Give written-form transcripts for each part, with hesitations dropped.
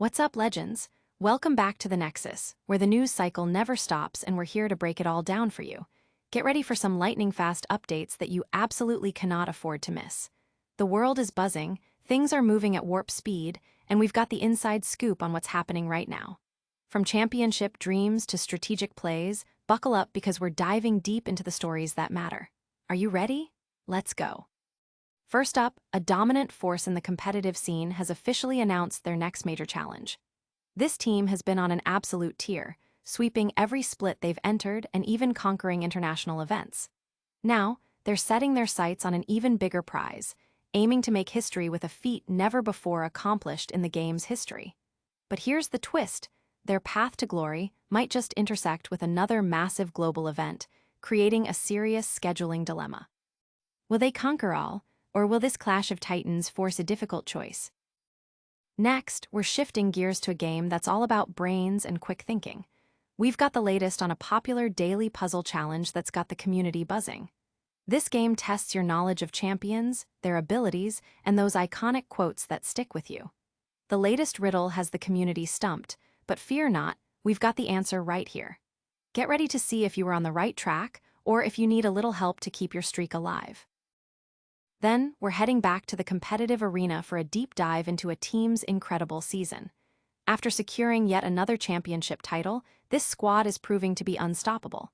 What's up, legends? Welcome back to the Nexus, where the news cycle never stops and we're here to break it all down for you. Get ready for some lightning-fast updates that you absolutely cannot afford to miss. The world is buzzing, things are moving at warp speed, and we've got the inside scoop on what's happening right now. From championship dreams to strategic plays, buckle up because we're diving deep into the stories that matter. Are you ready? Let's go. First up, a dominant force in the competitive scene has officially announced their next major challenge. This team has been on an absolute tear, sweeping every split they've entered and even conquering international events. Now, they're setting their sights on an even bigger prize, aiming to make history with a feat never before accomplished in the game's history. But here's the twist: their path to glory might just intersect with another massive global event, creating a serious scheduling dilemma. Will they conquer all, or will this clash of titans force a difficult choice? Next, we're shifting gears to a game that's all about brains and quick thinking. We've got the latest on a popular daily puzzle challenge that's got the community buzzing. This game tests your knowledge of champions, their abilities, and those iconic quotes that stick with you. The latest riddle has the community stumped, but fear not, we've got the answer right here. Get ready to see if you were on the right track or if you need a little help to keep your streak alive. Then, we're heading back to the competitive arena for a deep dive into a team's incredible season. After securing yet another championship title, this squad is proving to be unstoppable.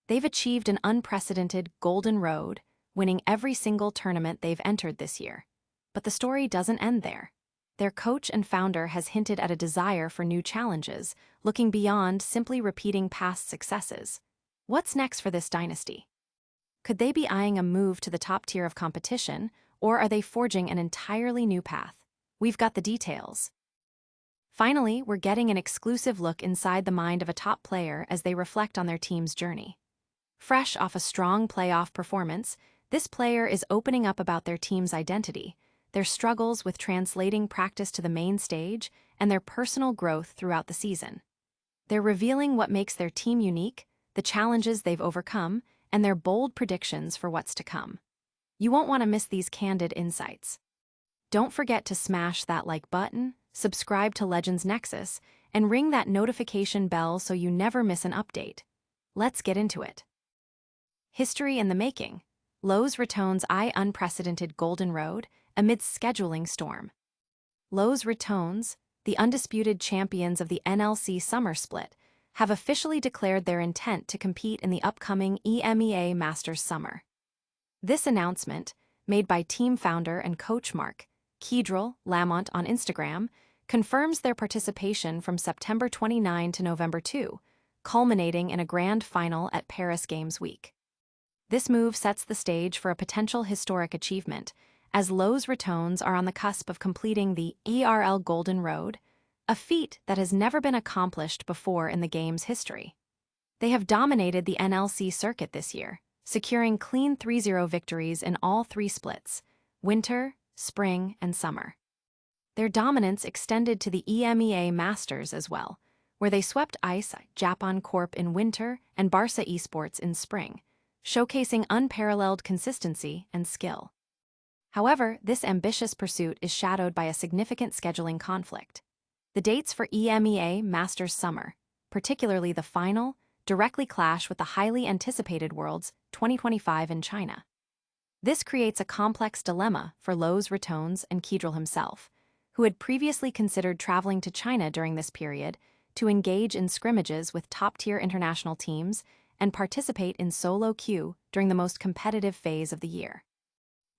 They've achieved an unprecedented golden road, winning every single tournament they've entered this year. But the story doesn't end there. Their coach and founder has hinted at a desire for new challenges, looking beyond simply repeating past successes. What's next for this dynasty? Could they be eyeing a move to the top tier of competition, or are they forging an entirely new path? We've got the details. Finally, we're getting an exclusive look inside the mind of a top player as they reflect on their team's journey. Fresh off a strong playoff performance, this player is opening up about their team's identity, their struggles with translating practice to the main stage, and their personal growth throughout the season. They're revealing what makes their team unique, the challenges they've overcome, and their bold predictions for what's to come. You won't want to miss these candid insights. Don't forget to smash that like button, subscribe to Legends Nexus, and ring that notification bell so you never miss an update. Let's get into it. History in the making. Lowe's Ratones' unprecedented golden road amidst scheduling storm. Lowe's Ratones, the undisputed champions of the NLC Summer Split, have officially declared their intent to compete in the upcoming EMEA Masters Summer. This announcement, made by team founder and coach Mark Lamont on Instagram, confirms their participation from September 29 to November 2, culminating in a grand final at Paris Games Week. This move sets the stage for a potential historic achievement, as Lowe's Ratones are on the cusp of completing the ERL Golden Road, a feat that has never been accomplished before in the game's history. They have dominated the NLC circuit this year, securing clean 3-0 victories in all three splits: winter, spring, and summer. Their dominance extended to the EMEA Masters as well, where they swept ICE Japan Corp in winter and Barca Esports in spring, showcasing unparalleled consistency and skill. However, this ambitious pursuit is shadowed by a significant scheduling conflict. The dates for EMEA Masters Summer, particularly the final, directly clash with the highly anticipated Worlds 2025 in China. This creates a complex dilemma for Lowe's Ratones and Kedril himself, who had previously considered traveling to China during this period to engage in scrimmages with top-tier international teams and participate in solo queue during the most competitive phase of the year.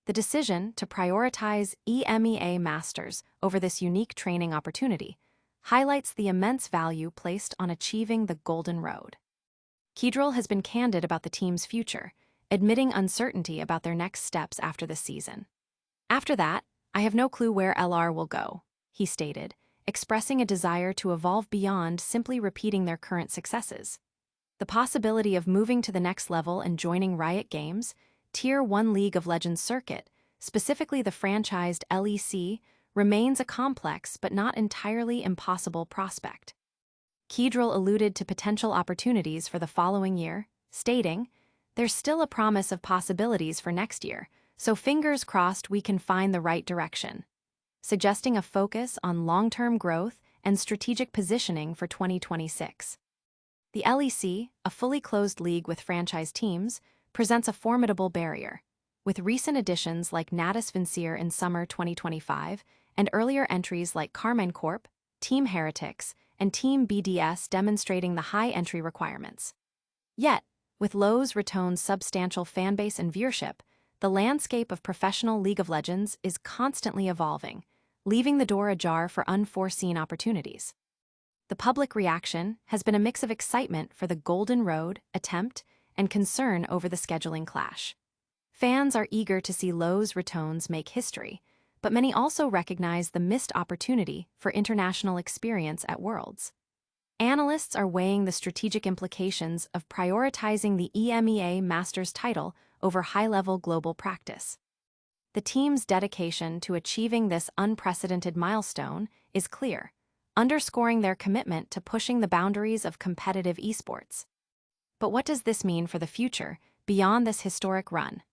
The decision to prioritize EMEA Masters over this unique training opportunity highlights the immense value placed on achieving the Golden Road. Kedril has been candid about the team's future, admitting uncertainty about their next steps after this season. After that, I have no clue where LR will go, he stated, expressing a desire to evolve beyond simply repeating their current successes. The possibility of moving to the next level and joining Riot Games' Tier 1 League of Legends circuit, specifically the franchised LEC, remains a complex but not entirely impossible prospect. Kedril alluded to potential opportunities for the following year, stating, "There's still a promise of possibilities for next year, so fingers crossed we can find the right direction," suggesting a focus on long-term growth and strategic positioning for 2026. The LEC, a fully closed league with franchise teams, presents a formidable barrier. With recent additions like Natus Vincere in summer 2025 and earlier entries like Carmine Corp, Team Heretics, and Team BDS demonstrating the high entry requirements. Yet, with Lowe's Ratones' substantial fanbase and viewership, the landscape of professional League of Legends is constantly evolving, leaving the door ajar for unforeseen opportunities. The public reaction has been a mix of excitement for the Golden Road attempt and concern over the scheduling clash. Fans are eager to see Lowe's Ratones make history, but many also recognize the missed opportunity for international experience at Worlds. Analysts are weighing the strategic implications of prioritizing the EMEA Masters title over high-level global practice. The team's dedication to achieving this unprecedented milestone is clear, underscoring their commitment to pushing the boundaries of competitive esports. But what does this mean for the future, beyond this historic run?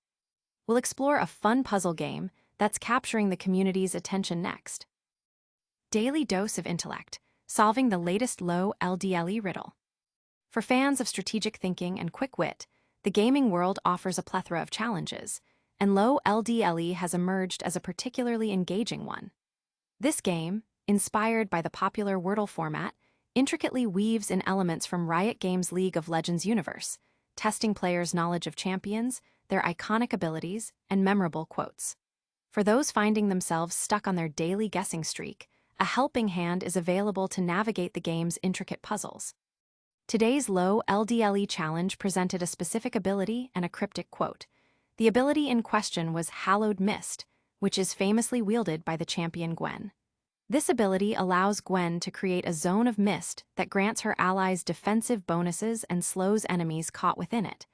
We'll explore a fun puzzle game that's capturing the community's attention next. Daily Dose of Intellect, solving the latest LoLdle riddle. For fans of strategic thinking and quick wit, the gaming world offers a plethora of challenges, and LoLdle has emerged as a particularly engaging one. This game, inspired by the popular Wordle format, intricately weaves in elements from Riot Games' League of Legends universe, testing players' knowledge of champions, their iconic abilities, and memorable quotes. For those finding themselves stuck on their daily guessing streak, a helping hand is available to navigate the game's intricate puzzles. Today's LoLdle challenge presented a specific ability and a cryptic quote. The ability in question was Hallowed Mist, which is famously wielded by the champion Gwen. This ability allows Gwen to create a zone of mist that grants her allies defensive bonuses and slows enemies caught within it.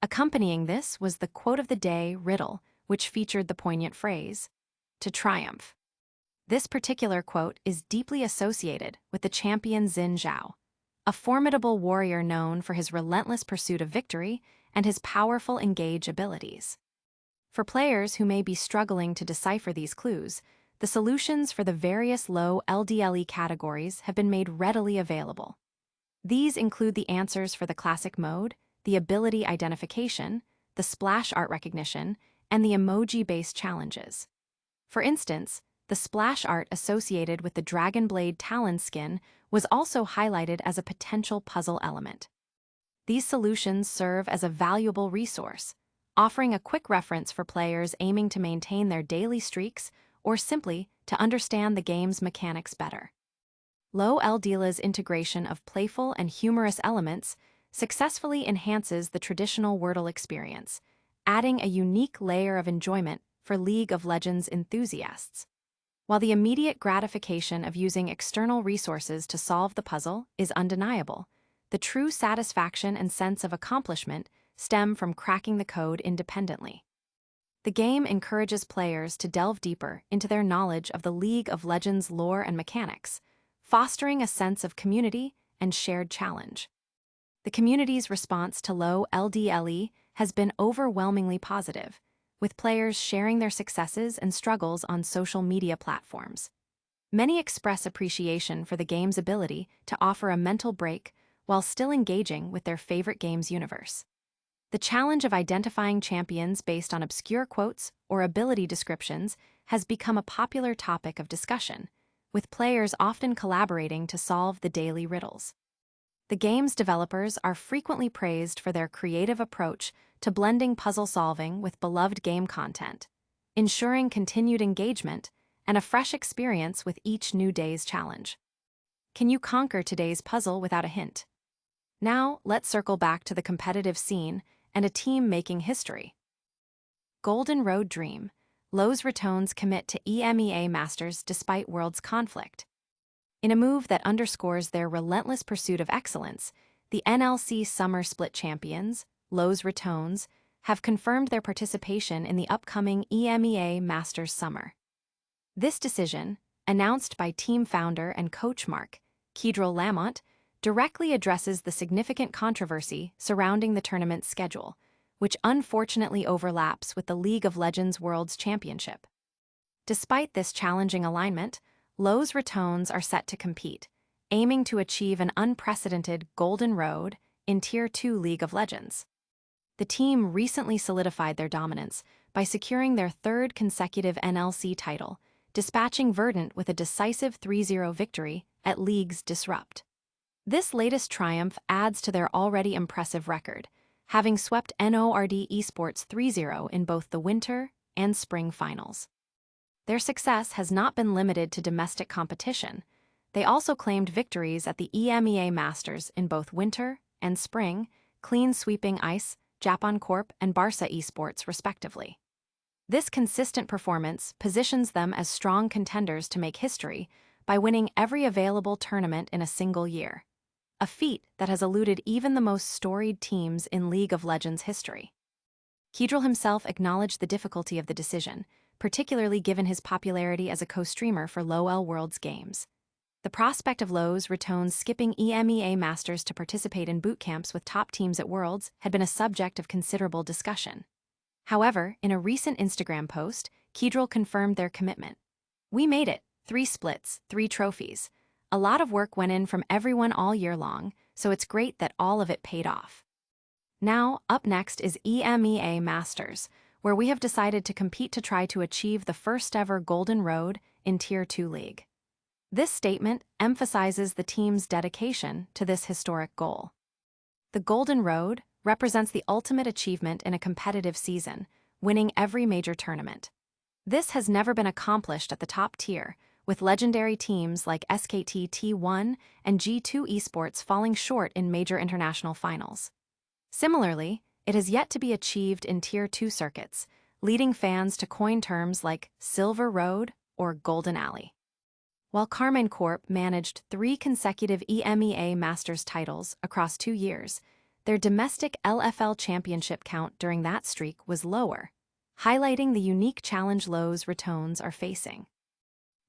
Accompanying this was the quote of the day riddle, which featured the poignant phrase, "To triumph." This particular quote is deeply associated with the champion Xin Zhao, a formidable warrior known for his relentless pursuit of victory and his powerful engage abilities. For players who may be struggling to decipher these clues, the solutions for the various LoLdle categories have been made readily available. These include the answers for the classic mode, the ability identification, the splash art recognition, and the emoji-based challenges. For instance, the splash art associated with the Dragonblade Talon skin was also highlighted as a potential puzzle element. These solutions serve as a valuable resource, offering a quick reference for players aiming to maintain their daily streaks or simply to understand the game's mechanics better. LoLdle's integration of playful and humorous elements successfully enhances the traditional Wordle experience, adding a unique layer of enjoyment for League of Legends enthusiasts. While the immediate gratification of using external resources to solve the puzzle is undeniable, the true satisfaction and sense of accomplishment stem from cracking the code independently. The game encourages players to delve deeper into their knowledge of the League of Legends lore and mechanics, fostering a sense of community and shared challenge. The community's response to LoLdle has been overwhelmingly positive, with players sharing their successes and struggles on social media platforms. Many express appreciation for the game's ability to offer a mental break while still engaging with their favorite game's universe. The challenge of identifying champions based on obscure quotes or ability descriptions has become a popular topic of discussion, with players often collaborating to solve the daily riddles. The game's developers are frequently praised for their creative approach to blending puzzle solving with beloved game content, ensuring continued engagement and a fresh experience with each new day's challenge. Can you conquer today's puzzle without a hint? Now, let's circle back to the competitive scene and a team making history. Golden Road Dream, Lowe's Ratones commit to EMEA Masters despite Worlds conflict. In a move that underscores their relentless pursuit of excellence, the NLC Summer Split champions, Lowe's Ratones, have confirmed their participation in the upcoming EMEA Masters Summer. This decision, announced by team founder and coach Mark Kedrell Lamont, directly addresses the significant controversy surrounding the tournament's schedule, which unfortunately overlaps with the League of Legends Worlds Championship. Despite this challenging alignment, Lowe's Ratones are set to compete, aiming to achieve an unprecedented Golden Road in Tier 2 League of Legends. The team recently solidified their dominance by securing their third consecutive NLC title, dispatching Verdant with a decisive 3-0 victory at League's Disrupt. This latest triumph adds to their already impressive record, having swept NORD Esports 3-0 in both the winter and spring finals. Their success has not been limited to domestic competition. They also claimed victories at the EMEA Masters in both winter and spring, clean sweeping ICE, Japan Corp, and Barca Esports, respectively. This consistent performance positions them as strong contenders to make history by winning every available tournament in a single year, a feat that has eluded even the most storied teams in League of Legends history. Keydrel himself acknowledged the difficulty of the decision, particularly given his popularity as a co-streamer for LoLdle World's games. The prospect of Lowe's Ratones skipping EMEA Masters to participate in boot camps with top teams at Worlds had been a subject of considerable discussion. However, in a recent Instagram post, Keydrel confirmed their commitment. "We made it, 3 splits, 3 trophies. A lot of work went in from everyone all year long, so it's great that all of it paid off. Now, up next is EMEA Masters, where we have decided to compete to try to achieve the first ever Golden Road in Tier 2 League." This statement emphasizes the team's dedication to this historic goal. The Golden Road represents the ultimate achievement in a competitive season, winning every major tournament. This has never been accomplished at the top tier, with legendary teams like SKT T1 and G2 Esports falling short in major international finals. Similarly, it has yet to be achieved in Tier 2 circuits, leading fans to coin terms like Silver Road or Golden Alley. While Carmine Corp managed 3 consecutive EMEA Masters titles across 2 years, their domestic LFL championship count during that streak was lower, highlighting the unique challenge Lowe's Ratones are facing.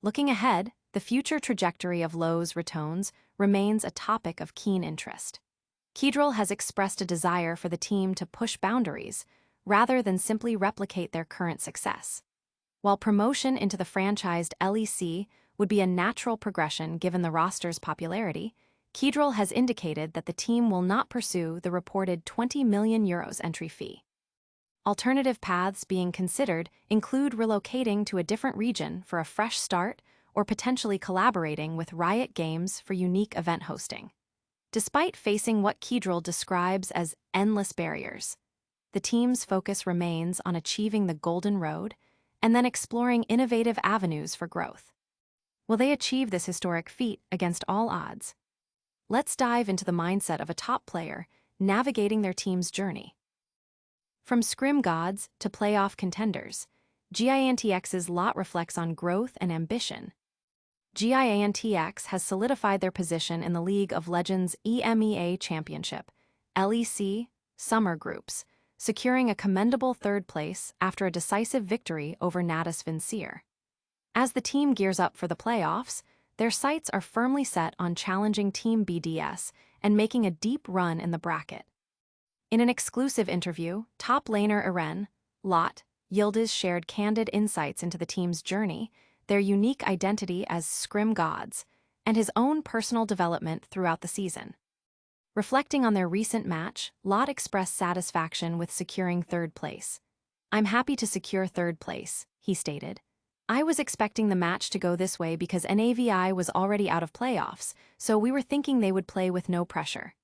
Looking ahead, the future trajectory of Lowe's Ratones remains a topic of keen interest. Keydrel has expressed a desire for the team to push boundaries rather than simply replicate their current success. While promotion into the franchised LEC would be a natural progression given the roster's popularity, Keydrel has indicated that the team will not pursue the reported €20 million entry fee. Alternative paths being considered include relocating to a different region for a fresh start or potentially collaborating with Riot Games for unique event hosting. Despite facing what Keydrel describes as endless barriers, the team's focus remains on achieving the Golden Road and then exploring innovative avenues for growth. Will they achieve this historic feat against all odds? Let's dive into the mindset of a top player navigating their team's journey. From scrim gods to playoff contenders, GIANTX's lot reflects on growth and ambition. GIANTX has solidified their position in the League of Legends EMEA Championship, LEC, Summer groups, securing a commendable third place after a decisive victory over Natus Vincere. As the team gears up for the playoffs, their sights are firmly set on challenging Team BDS and making a deep run in the bracket. In an exclusive interview, top laner Eren, LoLdle shared candid insights into the team's journey, their unique identity as scrim gods, and his own personal development throughout the season. Reflecting on their recent match, LoLdle expressed satisfaction with securing third place. "I'm happy to secure third place," he stated. "I was expecting the match to go this way because NAVI was already out of playoffs, so we were thinking they would play with no pressure.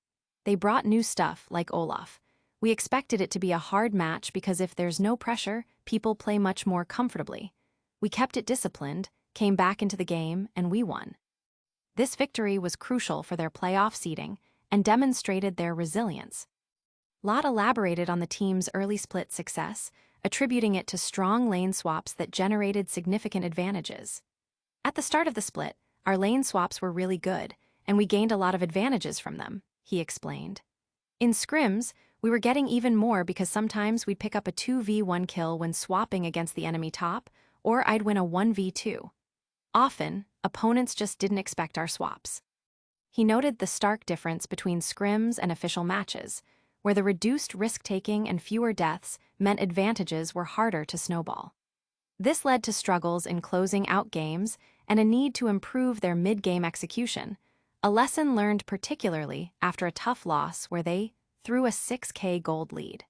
They brought new stuff like Olaf. We expected it to be a hard match because if there's no pressure, people play much more comfortably. We kept it disciplined, came back into the game, and we won." This victory was crucial for their playoff seeding and demonstrated their resilience. LoLdle elaborated on the team's early split success, attributing it to strong lane swaps that generated significant advantages. "At the start of the split, our lane swaps were really good, and we gained a lot of advantages from them," he explained. "In scrims, we were getting even more because sometimes we'd pick up a 2v1 kill when swapping against the enemy top, or I'd win a 1v2. Often, opponents just didn't expect our swaps." He noted the stark difference between scrims and official matches, where the reduced risk-taking and fewer deaths meant advantages were harder to snowball. This led to struggles in closing out games and a need to improve their mid-game execution, a lesson learned particularly after a tough loss where they threw a 6K gold lead.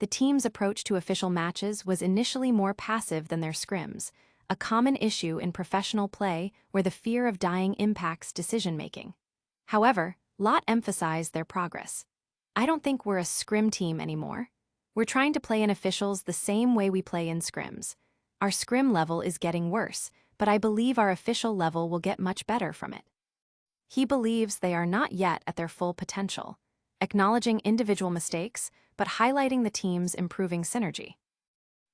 The team's approach to official matches was initially more passive than their scrims, a common issue in professional play where the fear of dying impacts decision-making. However, LoLdle emphasized their progress. "I don't think we're a scrim team anymore. We're trying to play in officials the same way we play in scrims. Our scrim level is getting worse, but I believe our official level will get much better from it." He believes they are not yet at their full potential, acknowledging individual mistakes but highlighting the team's improving synergy.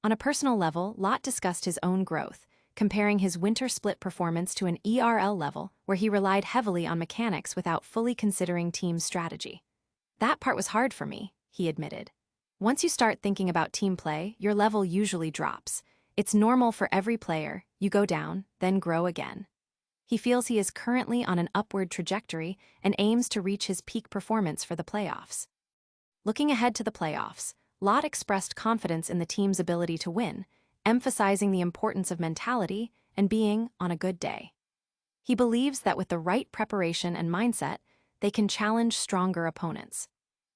On a personal level, LoLdle discussed his own growth, comparing his winter split performance to an ERL level where he relied heavily on mechanics without fully considering team strategy. "That part was hard for me," he admitted. "Once you start thinking about team play, your level usually drops. It's normal for every player, you go down, then grow again." He feels he is currently on an upward trajectory and aims to reach his peak performance for the playoffs. Looking ahead to the playoffs, LoLdle expressed confidence in the team's ability to win, emphasizing the importance of mentality and being on a good day. He believes that with the right preparation and mindset, they can challenge stronger opponents.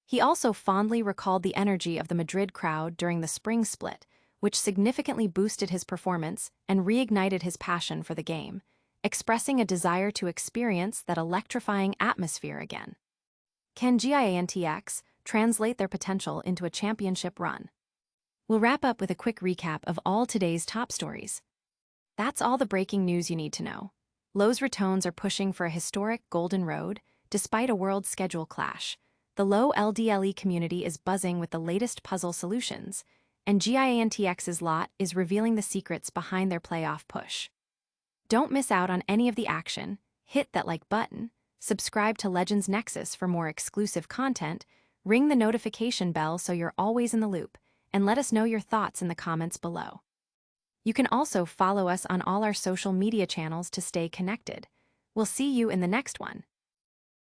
He also fondly recalled the energy of the Madrid crowd during the spring split, which significantly boosted his performance and reignited his passion for the game, expressing a desire to experience that electrifying atmosphere again. Can GIANTX translate their potential into a championship run? We'll wrap up with a quick recap of all today's top stories. That's all the breaking news you need to know. Lowe's Ratones are pushing for a historic golden road, despite a world schedule clash. The LoLdle community is buzzing with the latest puzzle solutions, and GIANTX's lot is revealing the secrets behind their playoff push. Don't miss out on any of the action. Hit that like button, subscribe to Legends Nexus for more exclusive content, ring the notification bell so you're always in the loop, and let us know your thoughts in the comments below. You can also follow us on all our social media channels to stay connected. We'll see you in the next one.